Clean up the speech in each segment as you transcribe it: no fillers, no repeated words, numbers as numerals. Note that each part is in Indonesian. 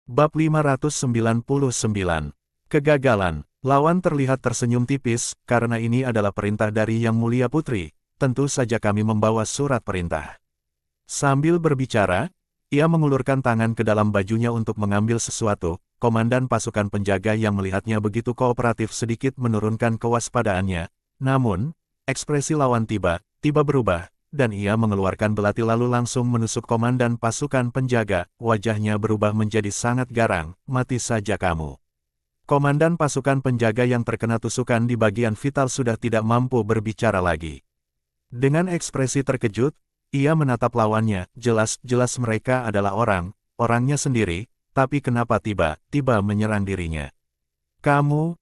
Bab 599. Kegagalan. Lawan terlihat tersenyum tipis, karena ini adalah perintah dari Yang Mulia Putri. Tentu saja kami membawa surat perintah. Sambil berbicara, ia mengulurkan tangan ke dalam bajunya untuk mengambil sesuatu. Komandan pasukan penjaga yang melihatnya begitu kooperatif sedikit menurunkan kewaspadaannya. Namun, ekspresi lawan tiba-tiba berubah, dan ia mengeluarkan belati lalu langsung menusuk komandan pasukan penjaga. Wajahnya berubah menjadi sangat garang. Mati saja kamu. Komandan pasukan penjaga yang terkena tusukan di bagian vital sudah tidak mampu berbicara lagi. Dengan ekspresi terkejut, ia menatap lawannya. Jelas-jelas mereka adalah orangnya sendiri, tapi kenapa tiba-tiba menyerang dirinya? Kamu,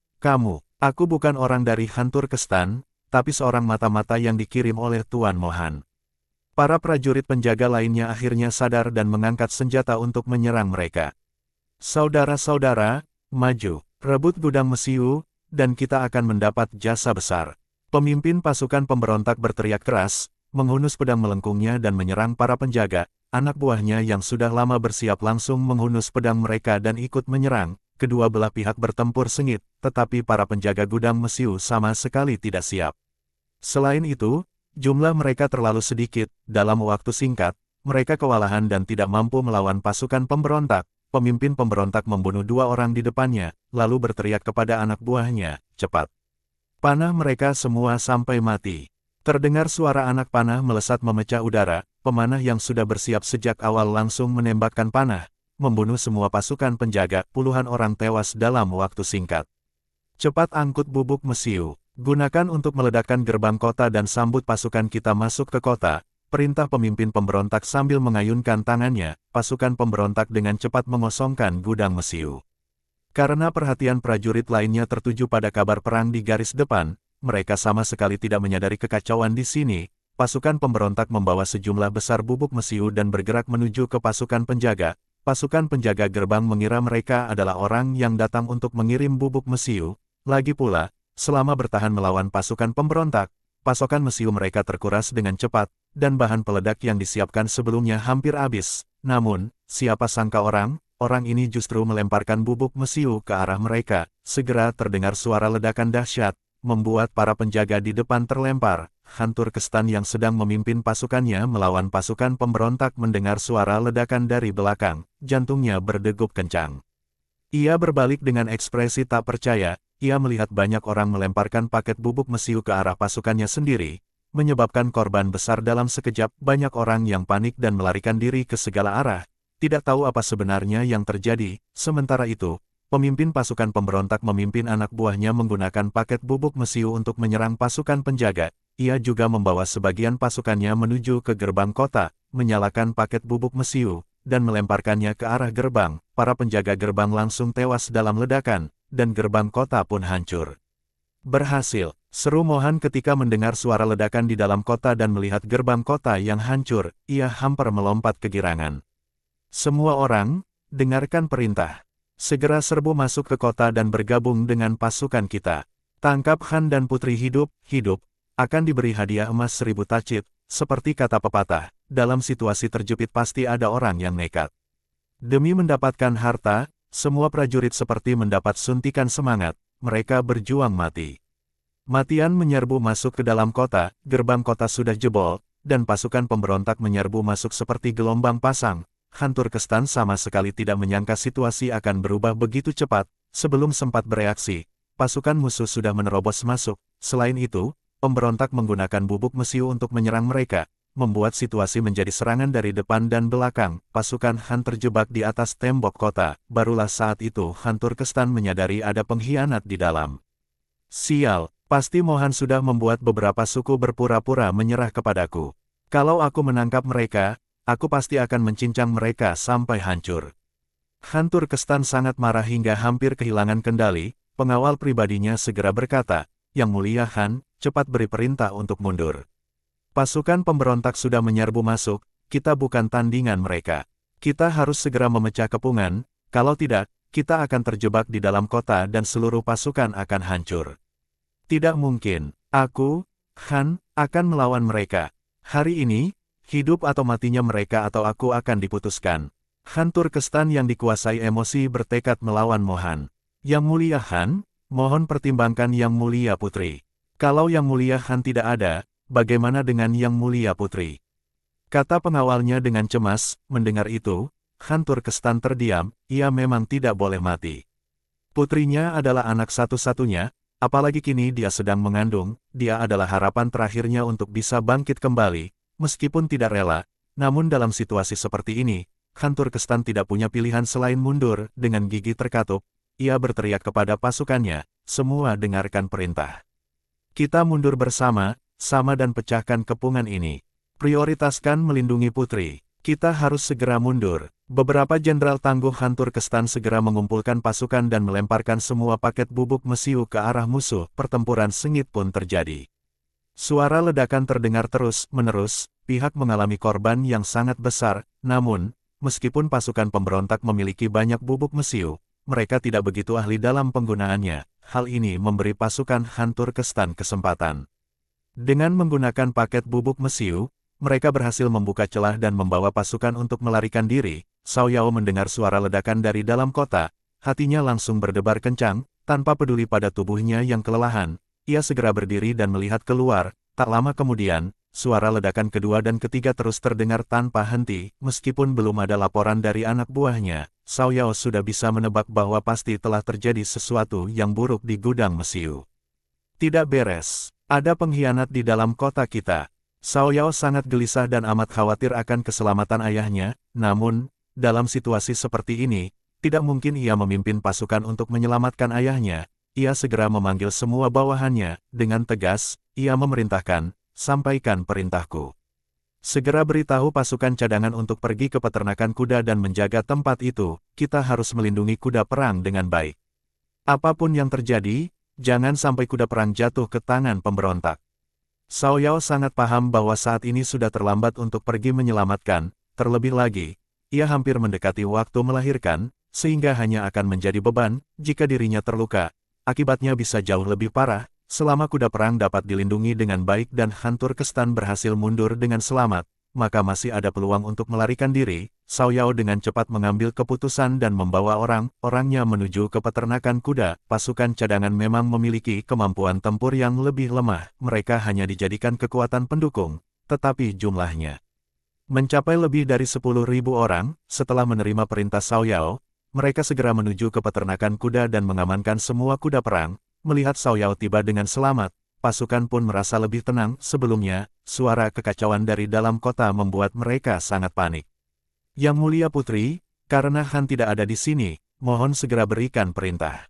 aku bukan orang dari Hantur Kestan, tapi seorang mata-mata yang dikirim oleh Tuan Mohan. Para prajurit penjaga lainnya akhirnya sadar dan mengangkat senjata untuk menyerang mereka. Saudara-saudara, maju, rebut gudang Mesiu, dan kita akan mendapat jasa besar. Pemimpin pasukan pemberontak berteriak keras, menghunus pedang melengkungnya dan menyerang para penjaga. Anak buahnya yang sudah lama bersiap langsung menghunus pedang mereka dan ikut menyerang. Kedua belah pihak bertempur sengit, tetapi para penjaga gudang Mesiu sama sekali tidak siap. Selain itu, jumlah mereka terlalu sedikit. Dalam waktu singkat, mereka kewalahan dan tidak mampu melawan pasukan pemberontak. Pemimpin pemberontak membunuh 2 orang di depannya, lalu berteriak kepada anak buahnya, cepat. Panah mereka semua sampai mati. Terdengar suara anak panah melesat memecah udara. Pemanah yang sudah bersiap sejak awal langsung menembakkan panah, membunuh semua pasukan penjaga. Puluhan orang tewas dalam waktu singkat. Cepat angkut bubuk Mesiu, gunakan untuk meledakkan gerbang kota dan sambut pasukan kita masuk ke kota. Perintah pemimpin pemberontak sambil mengayunkan tangannya. Pasukan pemberontak dengan cepat mengosongkan gudang Mesiu. Karena perhatian prajurit lainnya tertuju pada kabar perang di garis depan, mereka sama sekali tidak menyadari kekacauan di sini. Pasukan pemberontak membawa sejumlah besar bubuk Mesiu dan bergerak menuju ke pasukan penjaga. Pasukan penjaga gerbang mengira mereka adalah orang yang datang untuk mengirim bubuk Mesiu. Lagi pula, selama bertahan melawan pasukan pemberontak, pasokan Mesiu mereka terkuras dengan cepat, dan bahan peledak yang disiapkan sebelumnya hampir habis. Namun, siapa sangka orang ini justru melemparkan bubuk Mesiu ke arah mereka. Segera terdengar suara ledakan dahsyat, membuat para penjaga di depan terlempar. Hantur Kestan yang sedang memimpin pasukannya melawan pasukan pemberontak mendengar suara ledakan dari belakang. Jantungnya berdegup kencang. Ia berbalik dengan ekspresi tak percaya. Ia melihat banyak orang melemparkan paket bubuk Mesiu ke arah pasukannya sendiri, menyebabkan korban besar dalam sekejap. Banyak orang yang panik dan melarikan diri ke segala arah, tidak tahu apa sebenarnya yang terjadi. Sementara itu, pemimpin pasukan pemberontak memimpin anak buahnya menggunakan paket bubuk Mesiu untuk menyerang pasukan penjaga. Ia juga membawa sebagian pasukannya menuju ke gerbang kota, menyalakan paket bubuk Mesiu, dan melemparkannya ke arah gerbang. Para penjaga gerbang langsung tewas dalam ledakan, dan gerbang kota pun hancur. Berhasil, seru Mohan ketika mendengar suara ledakan di dalam kota dan melihat gerbang kota yang hancur. Ia hampir melompat kegirangan. Semua orang, dengarkan perintah. Segera serbu masuk ke kota dan bergabung dengan pasukan kita. Tangkap Han dan Putri hidup, akan diberi hadiah emas 1000 tacit. Seperti kata pepatah, dalam situasi terjepit pasti ada orang yang nekat. Demi mendapatkan harta, semua prajurit seperti mendapat suntikan semangat. Mereka berjuang mati. Matian menyerbu masuk ke dalam kota. Gerbang kota sudah jebol, dan pasukan pemberontak menyerbu masuk seperti gelombang pasang. Hantur Kestan sama sekali tidak menyangka situasi akan berubah begitu cepat. Sebelum sempat bereaksi, pasukan musuh sudah menerobos masuk. Selain itu, pemberontak menggunakan bubuk Mesiu untuk menyerang mereka, membuat situasi menjadi serangan dari depan dan belakang. Pasukan Han terjebak di atas tembok kota. Barulah saat itu Hantur Kestan menyadari ada pengkhianat di dalam. Sial, pasti Mohan sudah membuat beberapa suku berpura-pura menyerah kepadaku. Kalau aku menangkap mereka, aku pasti akan mencincang mereka sampai hancur. Hantur Kestan sangat marah hingga hampir kehilangan kendali. Pengawal pribadinya segera berkata, "Yang Mulia Han, cepat beri perintah untuk mundur. Pasukan pemberontak sudah menyerbu masuk, kita bukan tandingan mereka. Kita harus segera memecah kepungan, kalau tidak, kita akan terjebak di dalam kota dan seluruh pasukan akan hancur. Tidak mungkin, aku, Han, akan melawan mereka. Hari ini, hidup atau matinya mereka atau aku akan diputuskan." Han Turkestan yang dikuasai emosi bertekad melawan Mohan. Yang Mulia Han, mohon pertimbangkan Yang Mulia Putri. Kalau Yang Mulia Han tidak ada, bagaimana dengan Yang Mulia Putri? Kata pengawalnya dengan cemas. Mendengar itu, Han Turkestan terdiam, ia memang tidak boleh mati. Putrinya adalah anak satu-satunya, apalagi kini dia sedang mengandung, dia adalah harapan terakhirnya untuk bisa bangkit kembali, meskipun tidak rela. Namun dalam situasi seperti ini, Han Turkestan tidak punya pilihan selain mundur. Dengan gigi terkatup, ia berteriak kepada pasukannya, semua dengarkan perintah. Kita mundur bersama, sama dan pecahkan kepungan ini. Prioritaskan melindungi putri. Kita harus segera mundur. Beberapa jenderal tangguh Han Turkestan segera mengumpulkan pasukan dan melemparkan semua paket bubuk mesiu ke arah musuh. Pertempuran sengit pun terjadi. Suara ledakan terdengar terus-menerus, pihak mengalami korban yang sangat besar, namun, meskipun pasukan pemberontak memiliki banyak bubuk mesiu, mereka tidak begitu ahli dalam penggunaannya. Hal ini memberi pasukan Han Turkestan kesempatan. Dengan menggunakan paket bubuk mesiu, mereka berhasil membuka celah dan membawa pasukan untuk melarikan diri. Cao Yao mendengar suara ledakan dari dalam kota, hatinya langsung berdebar kencang, tanpa peduli pada tubuhnya yang kelelahan. Ia segera berdiri dan melihat keluar. Tak lama kemudian, suara ledakan kedua dan ketiga terus terdengar tanpa henti. Meskipun belum ada laporan dari anak buahnya, Cao Yao sudah bisa menebak bahwa pasti telah terjadi sesuatu yang buruk di gudang mesiu. Tidak beres. Ada pengkhianat di dalam kota kita. Cao Yao sangat gelisah dan amat khawatir akan keselamatan ayahnya. Namun, dalam situasi seperti ini, tidak mungkin ia memimpin pasukan untuk menyelamatkan ayahnya. Ia segera memanggil semua bawahannya. Dengan tegas, ia memerintahkan, sampaikan perintahku. Segera beritahu pasukan cadangan untuk pergi ke peternakan kuda dan menjaga tempat itu. Kita harus melindungi kuda perang dengan baik. Apapun yang terjadi, jangan sampai kuda perang jatuh ke tangan pemberontak. Cao Yao sangat paham bahwa saat ini sudah terlambat untuk pergi menyelamatkan. Terlebih lagi, ia hampir mendekati waktu melahirkan, sehingga hanya akan menjadi beban jika dirinya terluka. Akibatnya bisa jauh lebih parah. Selama kuda perang dapat dilindungi dengan baik dan Han Turkestan berhasil mundur dengan selamat, maka masih ada peluang untuk melarikan diri. Cao Yao dengan cepat mengambil keputusan dan membawa orang-orangnya menuju ke peternakan kuda. Pasukan cadangan memang memiliki kemampuan tempur yang lebih lemah. Mereka hanya dijadikan kekuatan pendukung, tetapi jumlahnya mencapai lebih dari 10.000 orang. Setelah menerima perintah Cao Yao, mereka segera menuju ke peternakan kuda dan mengamankan semua kuda perang. Melihat Cao Yao tiba dengan selamat, pasukan pun merasa lebih tenang. Sebelumnya, suara kekacauan dari dalam kota membuat mereka sangat panik. Yang Mulia Putri, karena Han tidak ada di sini, mohon segera berikan perintah.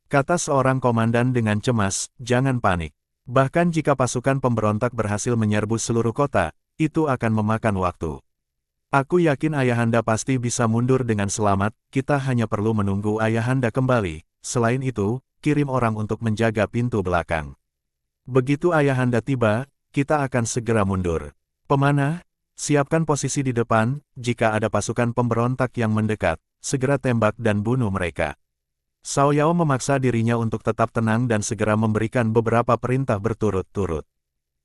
Kata seorang komandan dengan cemas, jangan panik. Bahkan jika pasukan pemberontak berhasil menyerbu seluruh kota, itu akan memakan waktu. Aku yakin Ayahanda pasti bisa mundur dengan selamat, kita hanya perlu menunggu Ayahanda kembali. Selain itu, kirim orang untuk menjaga pintu belakang. Begitu Ayahanda tiba, kita akan segera mundur. Pemanah, siapkan posisi di depan. Jika ada pasukan pemberontak yang mendekat, segera tembak dan bunuh mereka. Cao Yao memaksa dirinya untuk tetap tenang dan segera memberikan beberapa perintah berturut-turut.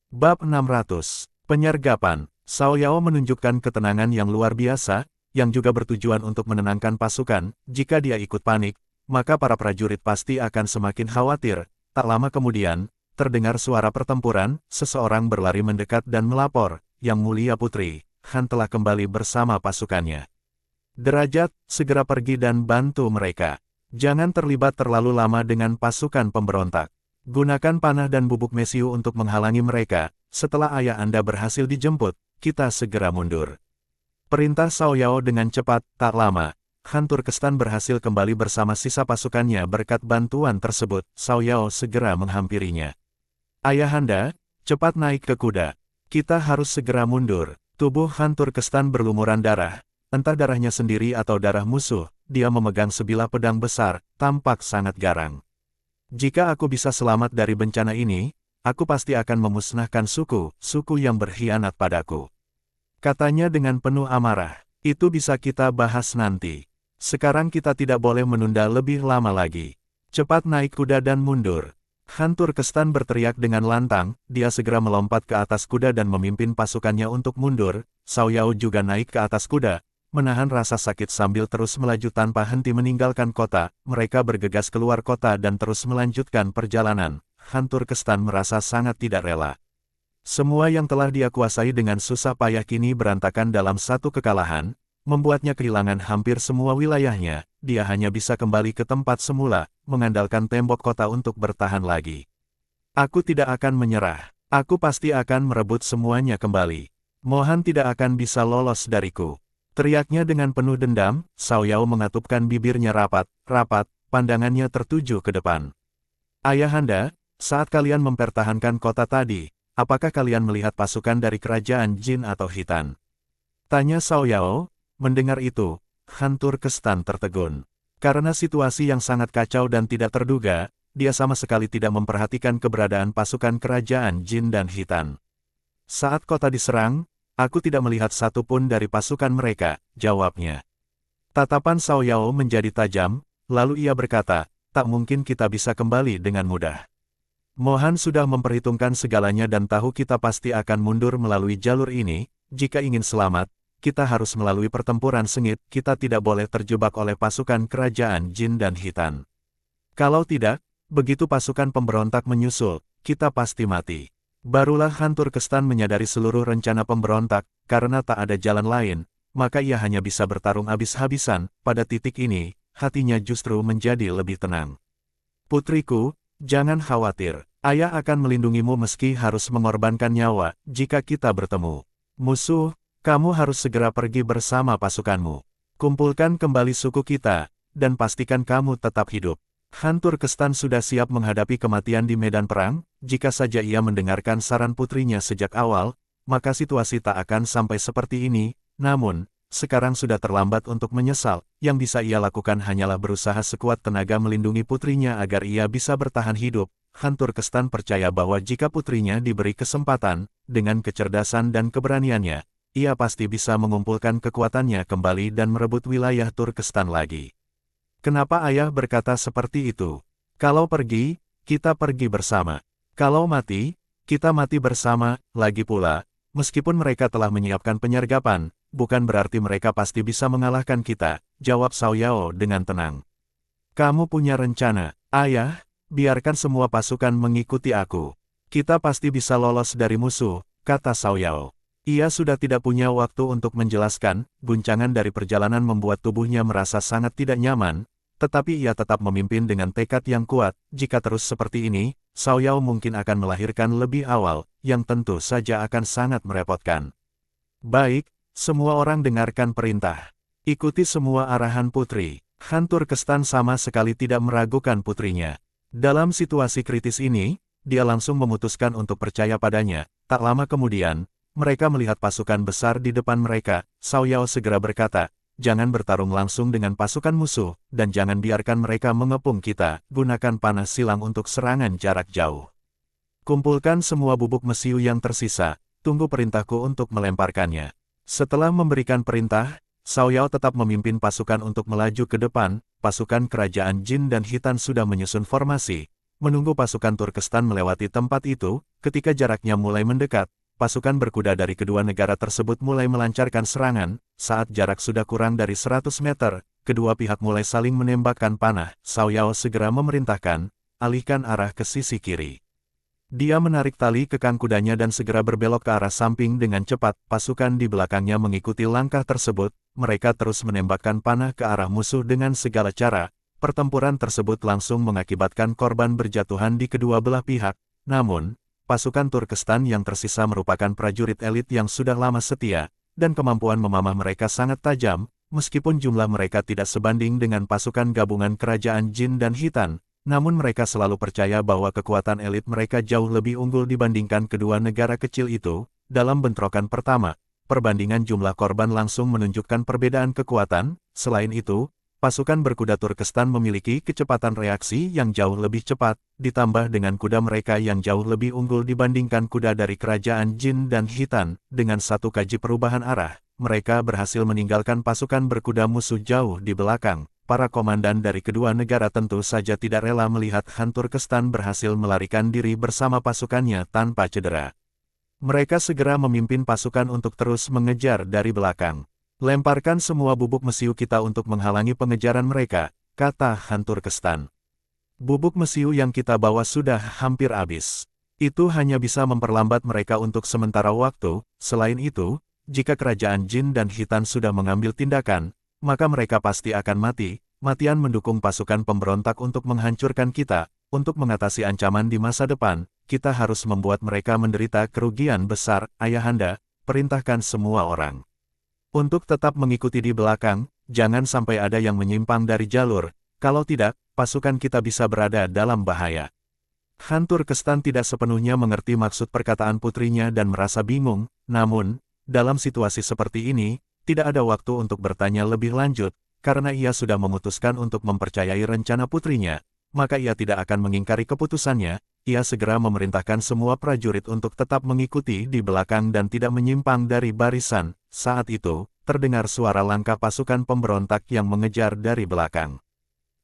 Bab 600. Penyergapan. Cao Yao menunjukkan ketenangan yang luar biasa, yang juga bertujuan untuk menenangkan pasukan. Jika dia ikut panik, maka para prajurit pasti akan semakin khawatir. Tak lama kemudian, terdengar suara pertempuran. Seseorang berlari mendekat dan melapor, Yang Mulia Putri, Han telah kembali bersama pasukannya. Derajat, segera pergi dan bantu mereka. Jangan terlibat terlalu lama dengan pasukan pemberontak. Gunakan panah dan bubuk mesiu untuk menghalangi mereka. Setelah ayah Anda berhasil dijemput, kita segera mundur. Perintah Cao Yao dengan cepat. Tak lama, Han Turkestan berhasil kembali bersama sisa pasukannya. Berkat bantuan tersebut, Cao Yao segera menghampirinya. Ayahanda, cepat naik ke kuda. Kita harus segera mundur. Tubuh Han Turkestan berlumuran darah. Entah darahnya sendiri atau darah musuh, dia memegang sebilah pedang besar, tampak sangat garang. Jika aku bisa selamat dari bencana ini, aku pasti akan memusnahkan suku yang berkhianat padaku. Katanya dengan penuh amarah. Itu bisa kita bahas nanti. Sekarang kita tidak boleh menunda lebih lama lagi. Cepat naik kuda dan mundur. Han Turkestan berteriak dengan lantang, dia segera melompat ke atas kuda dan memimpin pasukannya untuk mundur. Cao Yao juga naik ke atas kuda. menahan rasa sakit sambil terus melaju tanpa henti meninggalkan kota. Mereka bergegas keluar kota dan terus melanjutkan perjalanan. Hantu Kestan merasa sangat tidak rela. Semua yang telah dia kuasai dengan susah payah kini berantakan dalam satu kekalahan, membuatnya kehilangan hampir semua wilayahnya. Dia hanya bisa kembali ke tempat semula, mengandalkan tembok kota untuk bertahan lagi. Aku tidak akan menyerah. Aku pasti akan merebut semuanya kembali. Mohan tidak akan bisa lolos dariku. Teriaknya dengan penuh dendam. Xiao Yao mengatupkan bibirnya rapat, pandangannya tertuju ke depan. Ayahanda, saat kalian mempertahankan kota tadi, apakah kalian melihat pasukan dari kerajaan Jin atau Hitan? Tanya Xiao Yao. Mendengar itu, Hantu Kestan tertegun. Karena situasi yang sangat kacau dan tidak terduga, dia sama sekali tidak memperhatikan keberadaan pasukan kerajaan Jin dan Hitan. Saat kota diserang, aku tidak melihat satupun dari pasukan mereka, jawabnya. Tatapan Xiao Yao menjadi tajam, lalu ia berkata, tak mungkin kita bisa kembali dengan mudah. Mohan sudah memperhitungkan segalanya dan tahu kita pasti akan mundur melalui jalur ini. Jika ingin selamat, kita harus melalui pertempuran sengit. Kita tidak boleh terjebak oleh pasukan kerajaan Jin dan Hitan. Kalau tidak, begitu pasukan pemberontak menyusul, kita pasti mati. Barulah Hantu Kestan menyadari seluruh rencana pemberontak. Karena tak ada jalan lain, maka ia hanya bisa bertarung habis-habisan. Pada titik ini, hatinya justru menjadi lebih tenang. Putriku, jangan khawatir. Ayah akan melindungimu meski harus mengorbankan nyawa. Jika kita bertemu musuh, kamu harus segera pergi bersama pasukanmu. Kumpulkan kembali suku kita, dan pastikan kamu tetap hidup. Hantu Kestan sudah siap menghadapi kematian di medan perang. Jika saja ia mendengarkan saran putrinya sejak awal, maka situasi tak akan sampai seperti ini. Namun, sekarang sudah terlambat untuk menyesal. Yang bisa ia lakukan hanyalah berusaha sekuat tenaga melindungi putrinya agar ia bisa bertahan hidup. Hantu Kestan percaya bahwa jika putrinya diberi kesempatan, dengan kecerdasan dan keberaniannya, ia pasti bisa mengumpulkan kekuatannya kembali dan merebut wilayah Turkestan lagi. Kenapa ayah berkata seperti itu? Kalau pergi, kita pergi bersama. Kalau mati, kita mati bersama. Lagi pula, meskipun mereka telah menyiapkan penyergapan, bukan berarti mereka pasti bisa mengalahkan kita, jawab Xiao Yao dengan tenang. Kamu punya rencana, ayah? Biarkan semua pasukan mengikuti aku. Kita pasti bisa lolos dari musuh, kata Xiao Yao. Ia sudah tidak punya waktu untuk menjelaskan. Guncangan dari perjalanan membuat tubuhnya merasa sangat tidak nyaman, tetapi ia tetap memimpin dengan tekad yang kuat. Jika terus seperti ini, Xiao Yao mungkin akan melahirkan lebih awal, yang tentu saja akan sangat merepotkan. Baik, semua orang dengarkan perintah. Ikuti semua arahan putri. Hantu Kestan sama sekali tidak meragukan putrinya. Dalam situasi kritis ini, dia langsung memutuskan untuk percaya padanya. Tak lama kemudian, mereka melihat pasukan besar di depan mereka. Xiao Yao segera berkata, jangan bertarung langsung dengan pasukan musuh, dan jangan biarkan mereka mengepung kita. Gunakan panah silang untuk serangan jarak jauh. Kumpulkan semua bubuk mesiu yang tersisa, tunggu perintahku untuk melemparkannya. Setelah memberikan perintah, Xiao Yao tetap memimpin pasukan untuk melaju ke depan. Pasukan kerajaan Jin dan Hitan sudah menyusun formasi, menunggu pasukan Turkestan melewati tempat itu. Ketika jaraknya mulai mendekat, pasukan berkuda dari kedua negara tersebut mulai melancarkan serangan. Saat jarak sudah kurang dari 100 meter, kedua pihak mulai saling menembakkan panah. Xiao Yao segera memerintahkan, alihkan arah ke sisi kiri. Dia menarik tali kekang kudanya dan segera berbelok ke arah samping dengan cepat. Pasukan di belakangnya mengikuti langkah tersebut. Mereka terus menembakkan panah ke arah musuh dengan segala cara. Pertempuran tersebut langsung mengakibatkan korban berjatuhan di kedua belah pihak. Namun, pasukan Turkestan yang tersisa merupakan prajurit elit yang sudah lama setia, dan kemampuan memamah mereka sangat tajam. Meskipun jumlah mereka tidak sebanding dengan pasukan gabungan kerajaan Jin dan Hitan, namun mereka selalu percaya bahwa kekuatan elit mereka jauh lebih unggul dibandingkan kedua negara kecil itu. Dalam bentrokan pertama, perbandingan jumlah korban langsung menunjukkan perbedaan kekuatan. Selain itu, pasukan berkuda Turkestan memiliki kecepatan reaksi yang jauh lebih cepat, ditambah dengan kuda mereka yang jauh lebih unggul dibandingkan kuda dari kerajaan Jin dan Hitan. Dengan satu kaki perubahan arah, mereka berhasil meninggalkan pasukan berkuda musuh jauh di belakang. Para komandan dari kedua negara tentu saja tidak rela melihat Hantu Kestan berhasil melarikan diri bersama pasukannya tanpa cedera. Mereka segera memimpin pasukan untuk terus mengejar dari belakang. Lemparkan semua bubuk mesiu kita untuk menghalangi pengejaran mereka, kata hantu Turkestan. Bubuk mesiu yang kita bawa sudah hampir habis. Itu hanya bisa memperlambat mereka untuk sementara waktu. Selain itu, jika kerajaan Jin dan Hitan sudah mengambil tindakan, maka mereka pasti akan mati. Matian mendukung pasukan pemberontak untuk menghancurkan kita. Untuk mengatasi ancaman di masa depan, kita harus membuat mereka menderita kerugian besar. Ayahanda, perintahkan semua orang untuk tetap mengikuti di belakang, jangan sampai ada yang menyimpang dari jalur, kalau tidak, pasukan kita bisa berada dalam bahaya. hantu Turkestan tidak sepenuhnya mengerti maksud perkataan putrinya dan merasa bingung, namun, dalam situasi seperti ini, tidak ada waktu untuk bertanya lebih lanjut, karena ia sudah memutuskan untuk mempercayai rencana putrinya, maka ia tidak akan mengingkari keputusannya. Ia segera memerintahkan semua prajurit untuk tetap mengikuti di belakang dan tidak menyimpang dari barisan. Saat itu, terdengar suara langkah pasukan pemberontak yang mengejar dari belakang.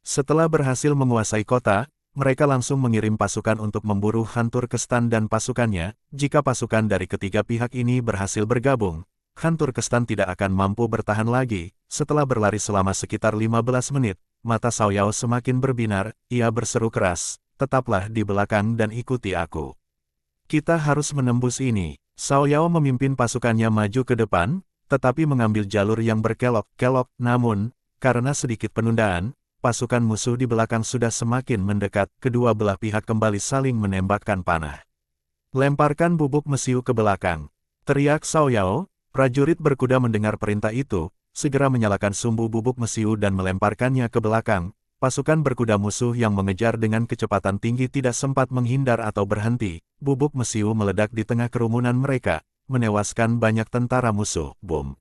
Setelah berhasil menguasai kota, mereka langsung mengirim pasukan untuk memburu hantu Turkestan dan pasukannya. Jika pasukan dari ketiga pihak ini berhasil bergabung, hantu Turkestan tidak akan mampu bertahan lagi. Setelah berlari selama sekitar 15 menit, mata Xiao Yao semakin berbinar. Ia berseru keras, tetaplah di belakang dan ikuti aku. Kita harus menembus ini. Xiao Yao memimpin pasukannya maju ke depan, tetapi mengambil jalur yang berkelok-kelok. Namun, karena sedikit penundaan, pasukan musuh di belakang sudah semakin mendekat. Kedua belah pihak kembali saling menembakkan panah. Lemparkan bubuk mesiu ke belakang, teriak Xiao Yao. Prajurit berkuda mendengar perintah itu, segera menyalakan sumbu bubuk mesiu dan melemparkannya ke belakang. Pasukan berkuda musuh yang mengejar dengan kecepatan tinggi tidak sempat menghindar atau berhenti. Bubuk mesiu meledak di tengah kerumunan mereka, menewaskan banyak tentara musuh. Boom!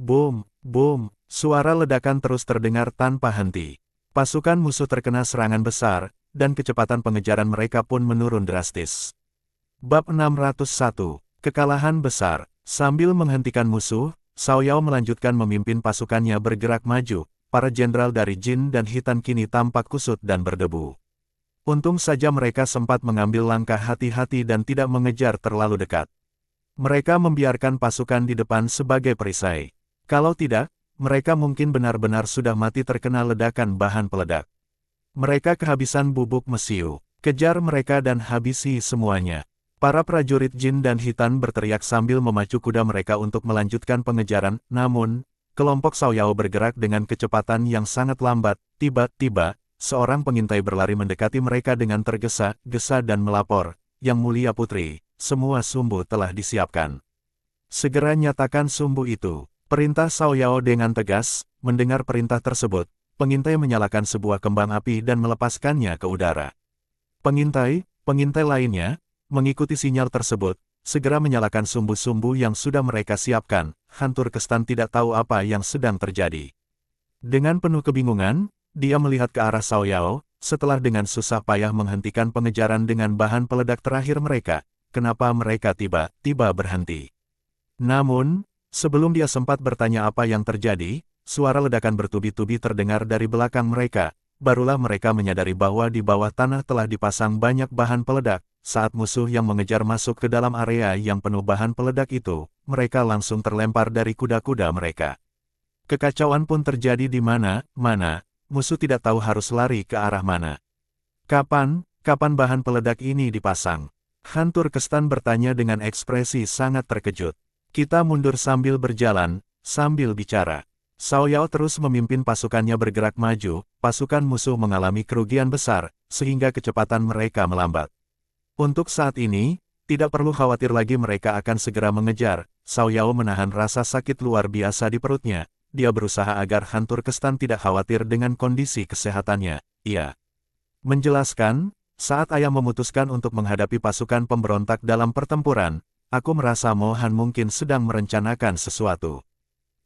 Boom! Boom! Suara ledakan terus terdengar tanpa henti. Pasukan musuh terkena serangan besar, dan kecepatan pengejaran mereka pun menurun drastis. Bab 601. Kekalahan besar. Sambil menghentikan musuh, Xiao Yao melanjutkan memimpin pasukannya bergerak maju. Para jenderal dari Jin dan Hitan kini tampak kusut dan berdebu. Untung saja mereka sempat mengambil langkah hati-hati dan tidak mengejar terlalu dekat. Mereka membiarkan pasukan di depan sebagai perisai. Kalau tidak, mereka mungkin benar-benar sudah mati terkena ledakan bahan peledak. Mereka kehabisan bubuk mesiu. Kejar mereka dan habisi semuanya. Para prajurit Jin dan Hitan berteriak sambil memacu kuda mereka untuk melanjutkan pengejaran, namun, kelompok Xiao Yao bergerak dengan kecepatan yang sangat lambat. Tiba-tiba, seorang pengintai berlari mendekati mereka dengan tergesa-gesa dan melapor, "Yang Mulia Putri, semua sumbu telah disiapkan. Segera nyatakan sumbu itu." Perintah Xiao Yao dengan tegas. Mendengar perintah tersebut, pengintai menyalakan sebuah kembang api dan melepaskannya ke udara. Pengintai lainnya, mengikuti sinyal tersebut, segera menyalakan sumbu-sumbu yang sudah mereka siapkan. hantu Turkestan tidak tahu apa yang sedang terjadi. Dengan penuh kebingungan, dia melihat ke arah Xiao Yao. Setelah dengan susah payah menghentikan pengejaran dengan bahan peledak terakhir mereka, kenapa mereka tiba-tiba berhenti? Namun, sebelum dia sempat bertanya apa yang terjadi, suara ledakan bertubi-tubi terdengar dari belakang mereka. Barulah mereka menyadari bahwa di bawah tanah telah dipasang banyak bahan peledak. Saat musuh yang mengejar masuk ke dalam area yang penuh bahan peledak itu, mereka langsung terlempar dari kuda-kuda mereka. Kekacauan pun terjadi di mana-mana, musuh tidak tahu harus lari ke arah mana. Kapan bahan peledak ini dipasang? hantu Turkestan bertanya dengan ekspresi sangat terkejut. Kita mundur sambil berjalan, sambil bicara. Xiao Yao terus memimpin pasukannya bergerak maju. Pasukan musuh mengalami kerugian besar, sehingga kecepatan mereka melambat. Untuk saat ini, tidak perlu khawatir lagi mereka akan segera mengejar. Xiao Yao menahan rasa sakit luar biasa di perutnya. Dia berusaha agar hantu Turkestan tidak khawatir dengan kondisi kesehatannya. Ia menjelaskan, saat ayah memutuskan untuk menghadapi pasukan pemberontak dalam pertempuran, aku merasa Mohan mungkin sedang merencanakan sesuatu.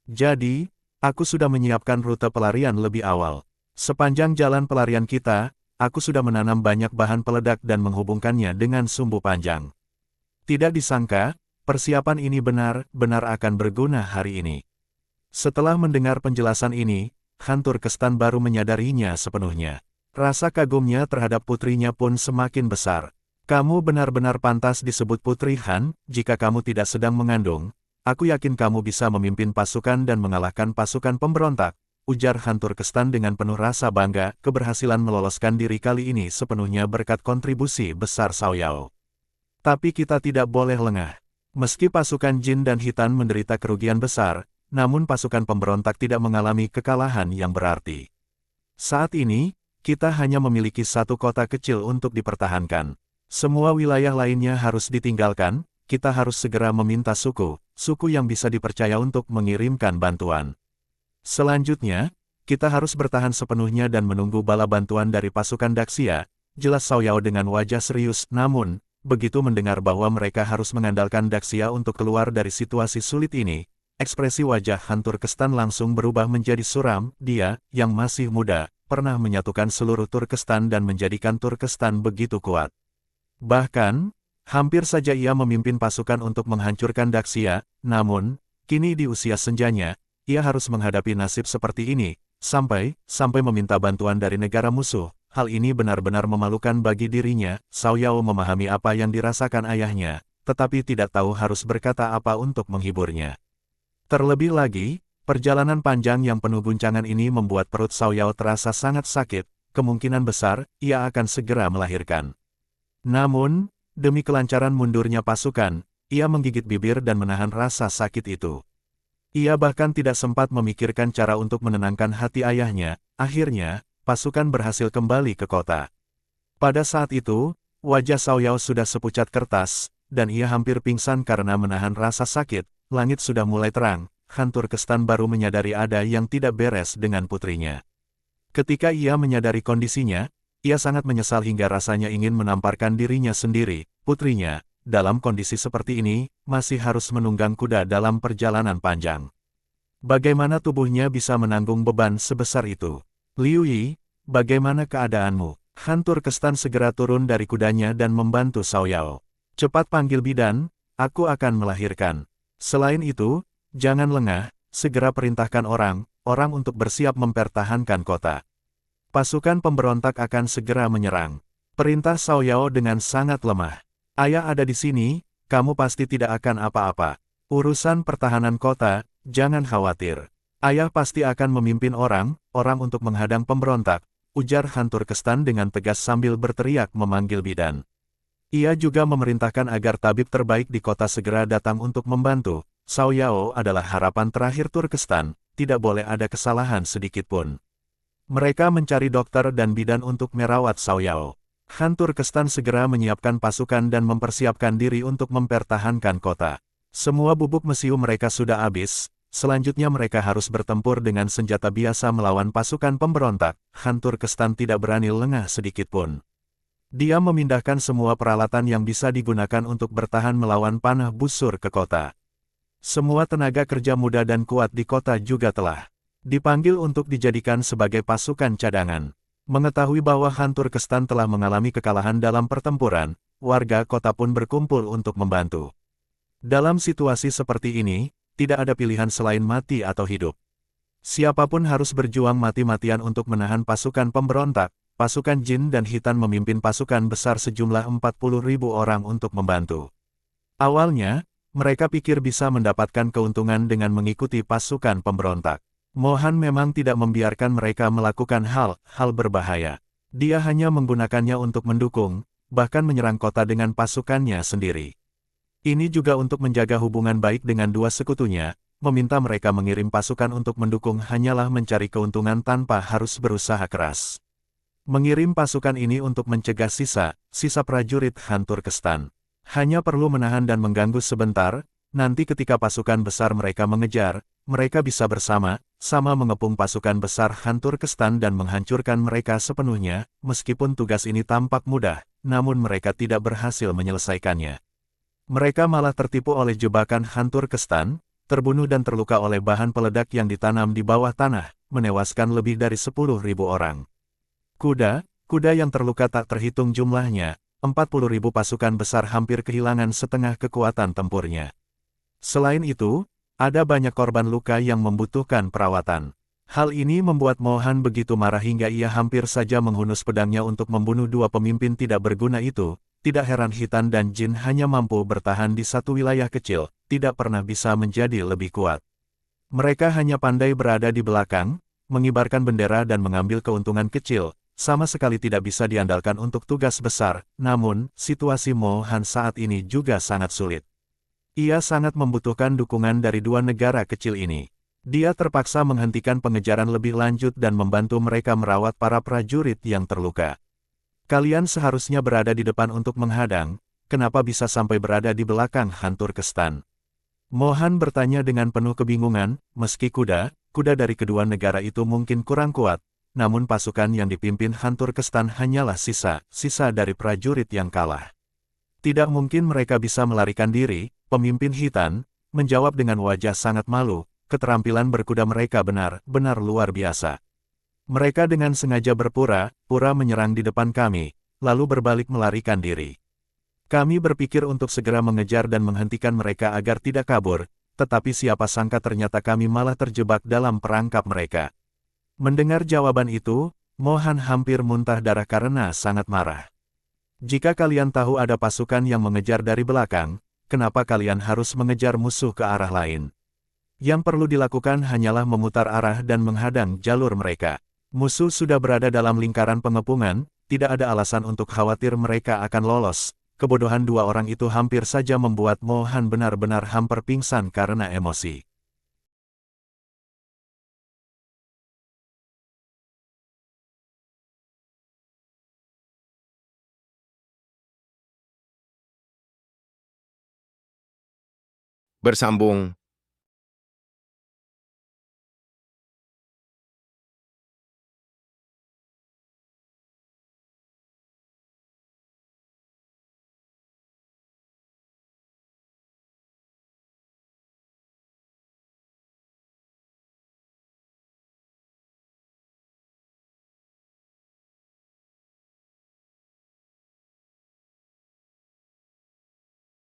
Jadi, aku sudah menyiapkan rute pelarian lebih awal. Sepanjang jalan pelarian kita, aku sudah menanam banyak bahan peledak dan menghubungkannya dengan sumbu panjang. Tidak disangka, persiapan ini benar-benar akan berguna hari ini. Setelah mendengar penjelasan ini, hantu Turkestan baru menyadarinya sepenuhnya. Rasa kagumnya terhadap putrinya pun semakin besar. Kamu benar-benar pantas disebut Putri Han, jika kamu tidak sedang mengandung. Aku yakin kamu bisa memimpin pasukan dan mengalahkan pasukan pemberontak, ujar Han Turkestan dengan penuh rasa bangga. Keberhasilan meloloskan diri kali ini sepenuhnya berkat kontribusi besar Xiao Yao. Tapi kita tidak boleh lengah. Meski pasukan Jin dan Hitan menderita kerugian besar, namun pasukan pemberontak tidak mengalami kekalahan yang berarti. Saat ini, kita hanya memiliki satu kota kecil untuk dipertahankan. Semua wilayah lainnya harus ditinggalkan. Kita harus segera meminta suku yang bisa dipercaya untuk mengirimkan bantuan. Selanjutnya, kita harus bertahan sepenuhnya dan menunggu bala bantuan dari pasukan Daxia, jelas Xiao Yao dengan wajah serius. Namun, begitu mendengar bahwa mereka harus mengandalkan Daxia untuk keluar dari situasi sulit ini, ekspresi wajah Han Turkestan langsung berubah menjadi suram. Dia, yang masih muda, pernah menyatukan seluruh Turkestan dan menjadikan Turkestan begitu kuat. Bahkan, hampir saja ia memimpin pasukan untuk menghancurkan Daxia, namun, kini di usia senjanya, ia harus menghadapi nasib seperti ini, sampai meminta bantuan dari negara musuh. Hal ini benar-benar memalukan bagi dirinya. Xiao Yao memahami apa yang dirasakan ayahnya, tetapi tidak tahu harus berkata apa untuk menghiburnya. Terlebih lagi, perjalanan panjang yang penuh guncangan ini membuat perut Xiao Yao terasa sangat sakit, kemungkinan besar, ia akan segera melahirkan. Namun, demi kelancaran mundurnya pasukan, ia menggigit bibir dan menahan rasa sakit itu. Ia bahkan tidak sempat memikirkan cara untuk menenangkan hati ayahnya. Akhirnya, pasukan berhasil kembali ke kota. Pada saat itu, wajah Xiao Yao sudah sepucat kertas, dan ia hampir pingsan karena menahan rasa sakit. Langit sudah mulai terang. Han Turkestan baru menyadari ada yang tidak beres dengan putrinya. Ketika ia menyadari kondisinya, ia sangat menyesal hingga rasanya ingin menamparkan dirinya sendiri. Putrinya, dalam kondisi seperti ini, masih harus menunggang kuda dalam perjalanan panjang. Bagaimana tubuhnya bisa menanggung beban sebesar itu? Liu Yi, bagaimana keadaanmu? Han Turkestan segera turun dari kudanya dan membantu Xiao Yao. Cepat panggil bidan, aku akan melahirkan. Selain itu, jangan lengah, segera perintahkan orang untuk bersiap mempertahankan kota. Pasukan pemberontak akan segera menyerang. Perintah Xiao Yao dengan sangat lemah. Ayah ada di sini, kamu pasti tidak akan apa-apa. Urusan pertahanan kota, jangan khawatir. Ayah pasti akan memimpin orang untuk menghadang pemberontak, ujar Han Turkestan dengan tegas sambil berteriak memanggil bidan. Ia juga memerintahkan agar tabib terbaik di kota segera datang untuk membantu. Xiao Yao adalah harapan terakhir Turkestan, tidak boleh ada kesalahan sedikit pun. Mereka mencari dokter dan bidan untuk merawat Xiao Yao. Han Turkestan segera menyiapkan pasukan dan mempersiapkan diri untuk mempertahankan kota. Semua bubuk mesiu mereka sudah habis, selanjutnya mereka harus bertempur dengan senjata biasa melawan pasukan pemberontak. Han Turkestan tidak berani lengah sedikit pun. Dia memindahkan semua peralatan yang bisa digunakan untuk bertahan melawan panah busur ke kota. Semua tenaga kerja muda dan kuat di kota juga telah dipanggil untuk dijadikan sebagai pasukan cadangan. Mengetahui bahwa Han Turkestan telah mengalami kekalahan dalam pertempuran, warga kota pun berkumpul untuk membantu. Dalam situasi seperti ini, tidak ada pilihan selain mati atau hidup. Siapapun harus berjuang mati-matian untuk menahan pasukan pemberontak. Pasukan Jin dan Hitan memimpin pasukan besar sejumlah 40.000 orang untuk membantu. Awalnya, mereka pikir bisa mendapatkan keuntungan dengan mengikuti pasukan pemberontak. Mohan memang tidak membiarkan mereka melakukan hal berbahaya. Dia hanya menggunakannya untuk mendukung, bahkan menyerang kota dengan pasukannya sendiri. Ini juga untuk menjaga hubungan baik dengan dua sekutunya, meminta mereka mengirim pasukan untuk mendukung hanyalah mencari keuntungan tanpa harus berusaha keras. Mengirim pasukan ini untuk mencegah sisa prajurit Han Turkestan. Hanya perlu menahan dan mengganggu sebentar, nanti ketika pasukan besar mereka mengejar, mereka bisa sama mengepung pasukan besar Han Turkestan dan menghancurkan mereka sepenuhnya. Meskipun tugas ini tampak mudah, namun mereka tidak berhasil menyelesaikannya. Mereka malah tertipu oleh jebakan Han Turkestan, terbunuh dan terluka oleh bahan peledak yang ditanam di bawah tanah, menewaskan lebih dari 10.000 orang. Kuda yang terluka tak terhitung jumlahnya, 40.000 pasukan besar hampir kehilangan setengah kekuatan tempurnya. Selain itu, ada banyak korban luka yang membutuhkan perawatan. Hal ini membuat Mohan begitu marah hingga ia hampir saja menghunus pedangnya untuk membunuh dua pemimpin tidak berguna itu. Tidak heran Hitan dan Jin hanya mampu bertahan di satu wilayah kecil, tidak pernah bisa menjadi lebih kuat. Mereka hanya pandai berada di belakang, mengibarkan bendera dan mengambil keuntungan kecil, sama sekali tidak bisa diandalkan untuk tugas besar. Namun, situasi Mo Han saat ini juga sangat sulit. Ia sangat membutuhkan dukungan dari dua negara kecil ini. Dia terpaksa menghentikan pengejaran lebih lanjut dan membantu mereka merawat para prajurit yang terluka. Kalian seharusnya berada di depan untuk menghadang, kenapa bisa sampai berada di belakang Hantur Kestan? Mohan bertanya dengan penuh kebingungan, meski kuda dari kedua negara itu mungkin kurang kuat, namun pasukan yang dipimpin Hantur Kestan hanyalah sisa dari prajurit yang kalah. Tidak mungkin mereka bisa melarikan diri, pemimpin Hitan, menjawab dengan wajah sangat malu, keterampilan berkuda mereka benar-benar luar biasa. Mereka dengan sengaja berpura-pura menyerang di depan kami, lalu berbalik melarikan diri. Kami berpikir untuk segera mengejar dan menghentikan mereka agar tidak kabur, tetapi siapa sangka ternyata kami malah terjebak dalam perangkap mereka. Mendengar jawaban itu, Mohan hampir muntah darah karena sangat marah. Jika kalian tahu ada pasukan yang mengejar dari belakang, kenapa kalian harus mengejar musuh ke arah lain? Yang perlu dilakukan hanyalah memutar arah dan menghadang jalur mereka. Musuh sudah berada dalam lingkaran pengepungan, tidak ada alasan untuk khawatir mereka akan lolos. Kebodohan dua orang itu hampir saja membuat Mohan benar-benar hampir pingsan karena emosi. Bersambung